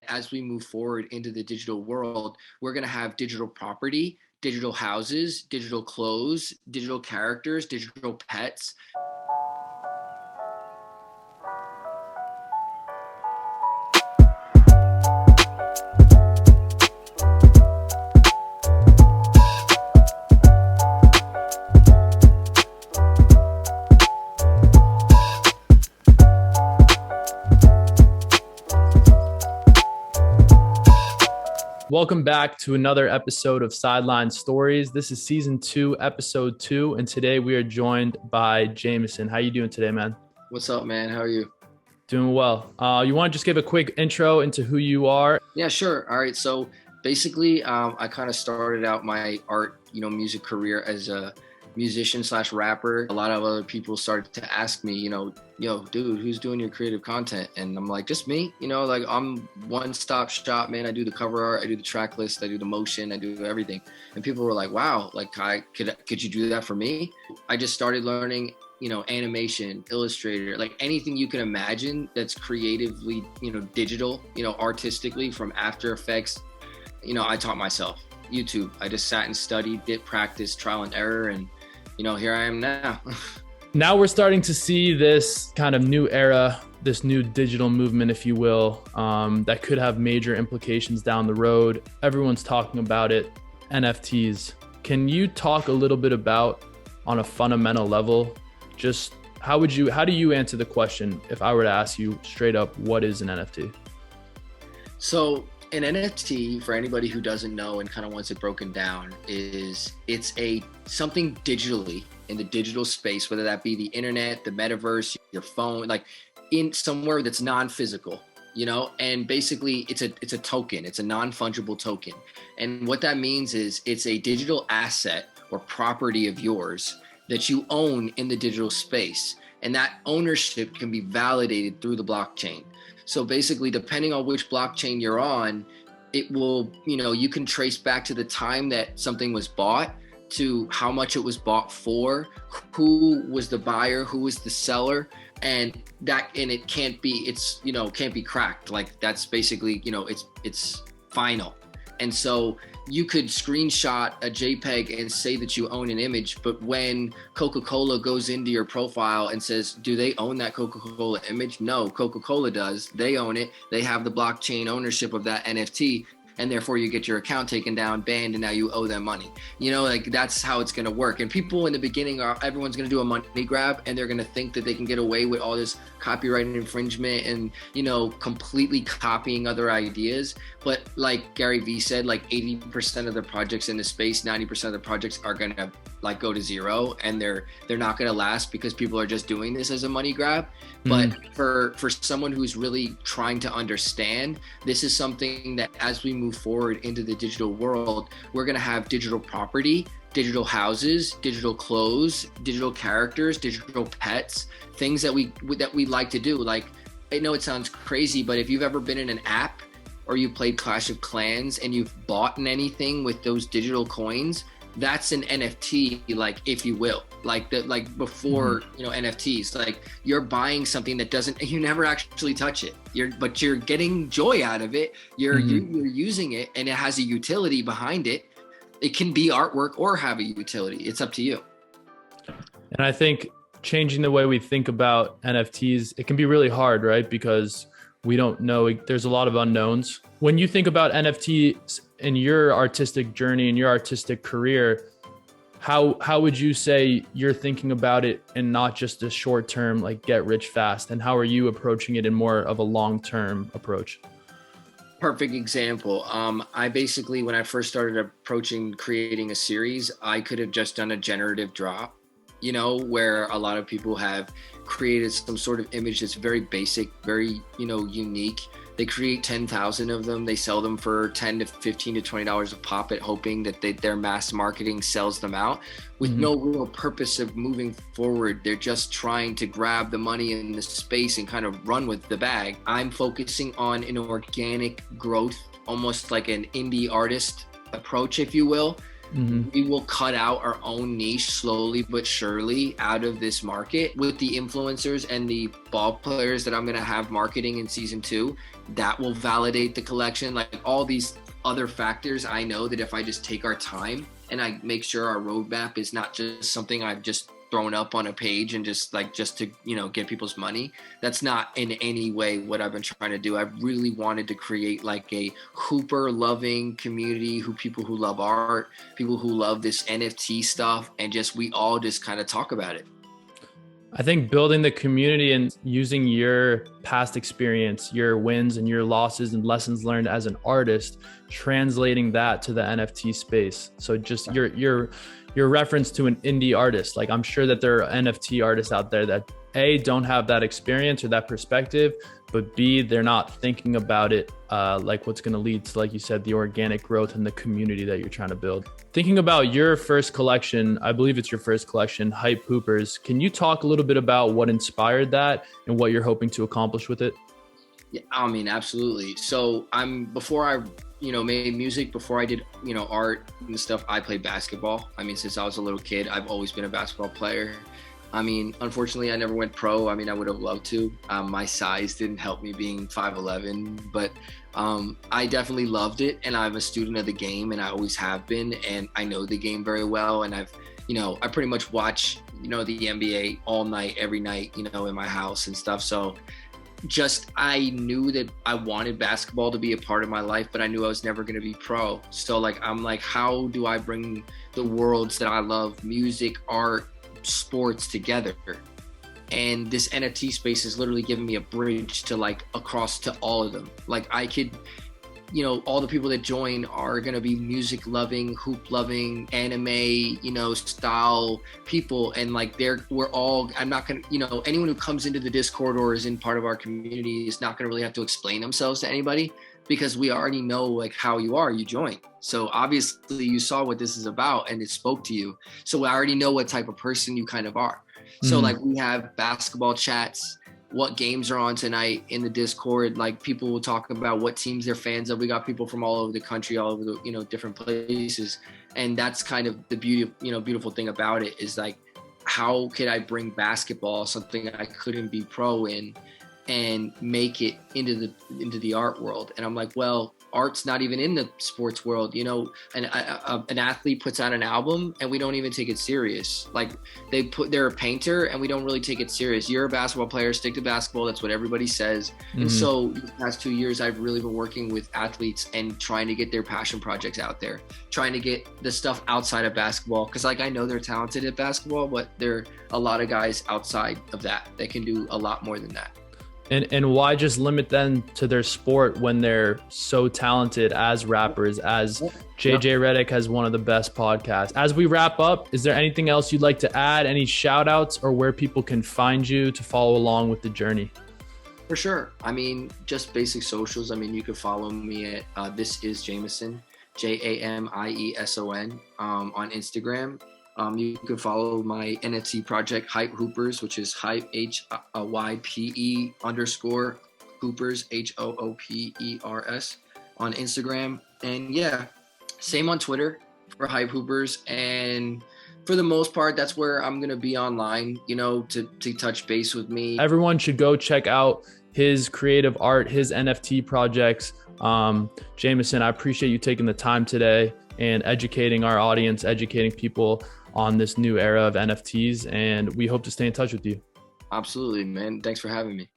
as we move forward into the digital world, we're going to have digital property, digital houses, digital clothes, digital characters, digital pets. Welcome back to another episode of Sideline Stories. This is season 2, episode 2, and today we are joined by Jamieson. How you doing today, man? What's up, man? How are you? Doing well. You want to just give a quick intro into who you are? Yeah, sure. All right. So basically, I kind of started out my art, music career as a musician / rapper. A lot of other people started to ask me, yo, dude, who's doing your creative content? And I'm like, just me, like I'm one-stop shop, man. I do the cover art, I do the track list, I do the motion, I do everything. And people were like, wow, like could you do that for me? I just started learning, animation, Illustrator, like anything you can imagine that's creatively, digital, artistically, from After Effects. I taught myself. YouTube. I just sat and studied, did practice, trial and error, and here I am now. Now we're starting to see this kind of new era, this new digital movement, if you will, that could have major implications down the road. Everyone's talking about it, NFTs. Can you talk a little bit about, on a fundamental level, just how do you answer the question if I were to ask you straight up, what is an NFT? So an NFT, for anybody who doesn't know and kind of wants it broken down, it's something digitally in the digital space, whether that be the internet, the metaverse, your phone, like in somewhere that's non-physical, and basically it's a token. It's a non-fungible token. And what that means is it's a digital asset or property of yours that you own in the digital space. And that ownership can be validated through the blockchain. So basically, depending on which blockchain you're on, it will, you can trace back to the time that something was bought, to how much it was bought for, who was the buyer, who was the seller, and it can't be, can't be cracked. Like that's basically, it's final. And so you could screenshot a JPEG and say that you own an image, but when Coca-Cola goes into your profile and says, do they own that Coca-Cola image? No, Coca-Cola does. They own it. They have the blockchain ownership of that NFT. And therefore you get your account taken down, banned, and now you owe them money. That's how it's going to work. And people in the beginning everyone's going to do a money grab, and they're going to think that they can get away with all this copyright infringement and, completely copying other ideas. But like Gary Vee said, like 80% of the projects in the space, 90% of the projects are going to go to zero, and they're not going to last because people are just doing this as a money grab. But for someone who's really trying to understand, this is something that as we move forward into the digital world, we're going to have digital property, digital houses, digital clothes, digital characters, digital pets, things that we like to do. Like, I know it sounds crazy, but if you've ever been in an app or you played Clash of Clans and you've bought anything with those digital coins, that's an NFT, like, if you will, like before, NFTs, like you're buying something that you never actually touch it. But you're getting joy out of it. You're using it, and it has a utility behind it. It can be artwork or have a utility. It's up to you. And I think changing the way we think about NFTs, it can be really hard, right? Because we don't know, there's a lot of unknowns. When you think about NFTs in your artistic journey, in your artistic career, how would you say you're thinking about it in not just a short term, like get rich fast? And how are you approaching it in more of a long-term approach? Perfect example. I basically, when I first started approaching creating a series, I could have just done a generative drop, where a lot of people have created some sort of image that's very basic, very, unique. They create 10,000 of them. They sell them for $10 to $15 to $20 a pop, hoping that their mass marketing sells them out with no real purpose of moving forward. They're just trying to grab the money in the space and kind of run with the bag. I'm focusing on an organic growth, almost like an indie artist approach, if you will. we will cut out our own niche slowly but surely out of this market with the influencers and the ball players that I'm going to have marketing in season 2. That will validate the collection. Like all these other factors, I know that if I just take our time and I make sure our roadmap is not just something I've just thrown up on a page and just to, get people's money. That's not in any way what I've been trying to do. I really wanted to create like a Hooper loving community, people who love art, people who love this NFT stuff, and we all just kind of talk about it. I think building the community and using your past experience, your wins and your losses and lessons learned as an artist, translating that to the NFT space. So just your reference to an indie artist, like I'm sure that there are NFT artists out there that A, don't have that experience or that perspective, but B, they're not thinking about it like what's going to lead to, like you said, the organic growth and the community that you're trying to build. Thinking about your first collection, I believe it's your first collection, Hype Hoopers. Can you talk a little bit about what inspired that and what you're hoping to accomplish with it? Yeah, I mean, absolutely. So before I made music, before I did, art and stuff, I played basketball. I mean, since I was a little kid, I've always been a basketball player. I mean, unfortunately, I never went pro. I mean, I would have loved to. My size didn't help me being 5'11", but I definitely loved it. And I'm a student of the game, and I always have been. And I know the game very well. And I pretty much watch, the NBA all night, every night, in my house and stuff. So I knew that I wanted basketball to be a part of my life, but I knew I was never going to be pro. So I'm like, how do I bring the worlds that I love, music, art, sports together? And this NFT space is literally giving me a bridge to across to all of them. I could, all the people that join are going to be music loving, hoop loving, anime, style people. And I'm not going to, anyone who comes into the Discord or is in part of our community is not going to really have to explain themselves to anybody, because we already know how you joined. So obviously you saw what this is about and it spoke to you. So I already know what type of person you kind of are. So we have basketball chats, what games are on tonight in the Discord. People will talk about what teams they're fans of. We got people from all over the country, all over the, different places. And that's kind of the beautiful thing about it is how could I bring basketball, something I couldn't be pro in, and make it into the art world? And I'm like, well, art's not even in the sports world, an athlete puts out an album and we don't even take it serious. They're a painter and we don't really take it serious. You're a basketball player, stick to basketball. That's what everybody says. And so the past 2 years, I've really been working with athletes and trying to get their passion projects out there, trying to get the stuff outside of basketball. Cause I know they're talented at basketball, but there are a lot of guys outside of that can do a lot more than that. And why just limit them to their sport when they're so talented as rappers, as JJ Redick has one of the best podcasts. As we wrap up, is there anything else you'd like to add? Any shout outs or where people can find you to follow along with the journey? For sure. I mean, just basic socials. I mean, you can follow me at This Is Jamieson, Jamieson, on Instagram. You can follow my NFT project, Hype Hoopers, which is Hype, HYPE _ Hoopers, HOOPERS, on Instagram. And yeah, same on Twitter for Hype Hoopers. And for the most part, that's where I'm going to be online, to touch base with me. Everyone should go check out his creative art, his NFT projects. Jamieson, I appreciate you taking the time today and educating our audience, educating people on this new era of NFTs, and we hope to stay in touch with you. Absolutely, man. Thanks for having me.